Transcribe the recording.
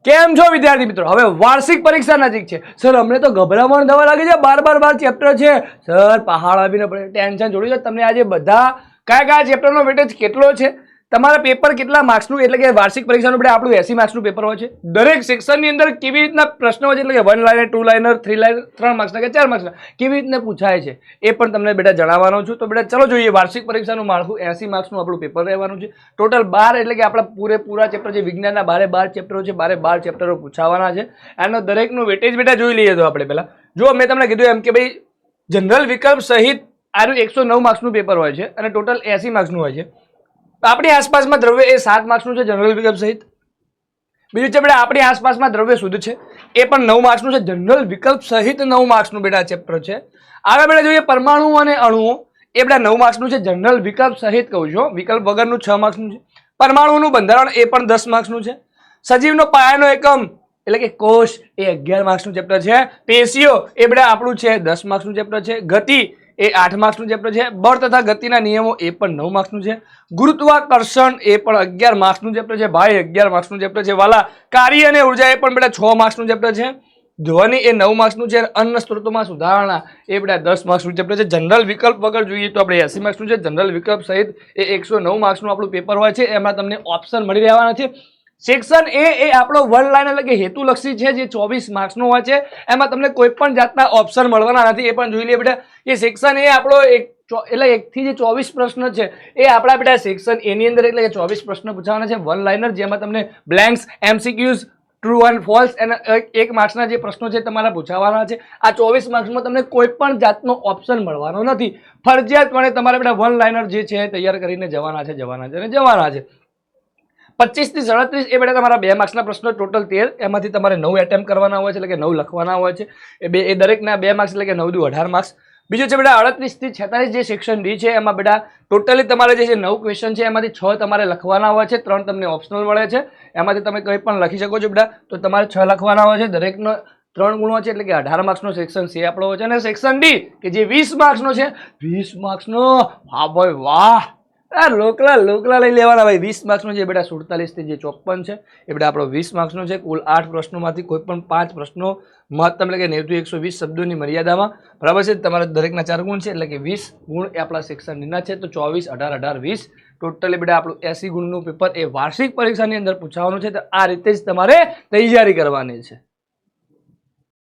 કેમ છો વિદ્યાર્થી મિત્રો? હવે વાર્ષિક પરીક્ષા નજીક છે સર, અમને તો ગભરામણ થવા લાગી છે. બાર ચેપ્ટર છે સર, પહાડ આવીને પડે ટેન્શન જોડી દો. તમને આજે બધા કયા ચેપ્ટરનો વેટેજ કેટલો છે, તમારા પેપર કેટલા માર્ક્સનું, એટલે કે વાર્ષિક પરીક્ષાનું આપણે આપણું 80 માર્ક્સનું પેપર હોય છે. દરેક સેક્શનની અંદર કેવી રીતના પ્રશ્નો હોય છે, એટલે કે 1 લાઇનર 2 લાઇનર 3 લાઇનર 3 માર્ક્સના કે 4 માર્ક્સના કેવી રીતના પૂછાય છે એ પણ તમને બેટા જણાવવાનો છું. તો બેટા ચલો જોઈએ વાર્ષિક પરીક્ષાનું માળખું. 80 માર્ક્સનું આપણું પેપર રહેવાનું છે. ટોટલ 12 એટલે કે આપણા પૂરેપૂરા ચેપ્ટર જે વિજ્ઞાનના 12 ચેપ્ટરો છે, 12 ચેપ્ટરો પૂછાવાના છે. આનો દરેકનું વેટેજ બેટા જોઈ લઈએ. તો આપણે પહેલા જો મેં તમને કીધું એમ કે ભાઈ જનરલ વિકલ્પ સહિત આનું 109 માર્ક્સનું પેપર હોય છે અને ટોટલ 80 માર્ક્સનું હોય છે. આપણી આસપાસમાં દ્રવ્ય એ 7 માર્ક્સનું છે જનરલ વિકલ્પ સહિત. બીજું છે બેટા આપણી આસપાસમાં દ્રવ્ય શુદ્ધ છે, એ પણ 9 માર્ક્સનું છે જનરલ વિકલ્પ સહિત. 9 માર્ક્સનું બેટા ચેપ્ટર છે. આગળ બેટા જોઈએ પરમાણુ અને અણુઓ, એ બેટા 9 માર્ક્સનું છે જનરલ વિકલ્પ સહિત કહું છું. વિકલ્પ વગરનું 6 માર્ક્સનું છે. પરમાણુનું બંધારણ એ પણ 10 માર્ક્સનું છે. સજીવનો પાયાનો એકમ એટલે કે કોષ એ 11 માર્ક્સનું ચેપ્ટર છે. પેશીઓ એ બેટા આપણું છે 10 માર્ક્સનું ચેપ્ટર છે. ગતિ એ 8 માર્ક્સનું ચેપ્ટર છે. બળ તથા ગતિના નિયમો એ પણ 9 માર્ક્સનું છે. ગુરુત્વાકર્ષણ એ પણ 11 માર્ક્સનું ચેપ્ટર છે. ભાઈ 11 માર્ક્સનું ચેપ્ટર છે. વાલા કાર્ય અને ઉર્જા એ પણ બેટા 6 માર્ક્સનું ચેપ્ટર છે. ધ્વનિ એ 9 માર્ક્સનું છે. અન્ન સ્ત્રોતોમાં સુધારણા એ બેટા 10 માર્ક્સનું ચેપ્ટર છે. જનરલ વિકલ્પ વગર જોઈએ તો આપણે 80 માર્ક્સનું છે. જનરલ વિકલ્પ સહિત એ 109 માર્ક્સનું આપણું પેપર હોય છે. એમાં તમને ઓપ્શન મળી રહેવાના છે. સેક્શન એ આપણો 1 લાઇન એટલે કે હેતુલક્ષી છે, જે 24 માર્ક્સનો હોય છે. એમાં તમને કોઈ પણ જાતના ઓપ્શન મળવાના નથી, એ પણ જોઈ લે બેટા. એ સેક્શન એ આપણો એટલે 1 થી જે 24 પ્રશ્ન છે એ આપણા બેટા સેક્શન એ ની અંદર એટલે કે 24 પ્રશ્ન પૂછાવાના છે 1 લાઇનર, જેમાં તમને blanks, MCQs, true and false અને 1 માર્ક્સના જે પ્રશ્નો છે તમારા પૂછાવાના છે. આ 24 માર્ક્સમાં તમને કોઈ પણ જાતનો ઓપ્શન મળવાનો નથી. ફરજિયાતપણે તમારે બેટા 1 લાઇનર જે છે તૈયાર કરીને જવાના છે. 25 થી 37 એ બેટા તમારા 2 માર્ક્સના પ્રશ્નો, ટોટલ 13. એમાંથી તમારે 9 એટેમ્પ કરવાના હોય છે, એટલે કે 9 લખવાના હોય છે. એ દરેકના 2 માર્ક્સ એટલે કે 9 દુ 18 માર્ક્સ. બીજું છે બેટા 38 થી 46 જે સેક્શન ડી છે, એમાં બેટા ટોટલી તમારે જે છે 9 ક્વેશ્ચન છે, એમાંથી 6 તમારે લખવાના હોય છે, 3 તમને ઓપ્શનલ મળે છે. એમાંથી તમે કંઈ પણ લખી શકો છો બેટા. તો તમારે 6 લખવાના હોય છે. દરેકનો 3 ગુણો છે, એટલે કે 18 માર્ક્સનો સેક્શન સી આપણો હોય છે. અને સેક્શન ડી કે જે 20 માર્ક્સનો છે, 20 માર્ક્સનો, હા ભાઈ વાહ, લોકલા લઈ લેવાના ભાઈ. 20 માર્ક્સનો છે બેટા 47 થી જે 54 છે એ બેટા આપણો 20 માર્ક્સનો છે. કુલ 8 પ્રશ્નોમાંથી કોઈ પણ 5 પ્રશ્નો મહત્તમ એટલે કે 90 થી 120 શબ્દોની મર્યાદામાં, બરાબર છે. તમારે દરેકના 4 ગુણ છે, એટલે કે 20 ગુણ એ આપણા સેક્શન ડીના છે. તો 24, 18, 18, 20 ટોટલી બેટા આપણું 80 ગુણનું પેપર એ વાર્ષિક પરીક્ષાની અંદર પૂછાવાનું છે. તો આ રીતે જ તમારે તૈયારી કરવાની છે.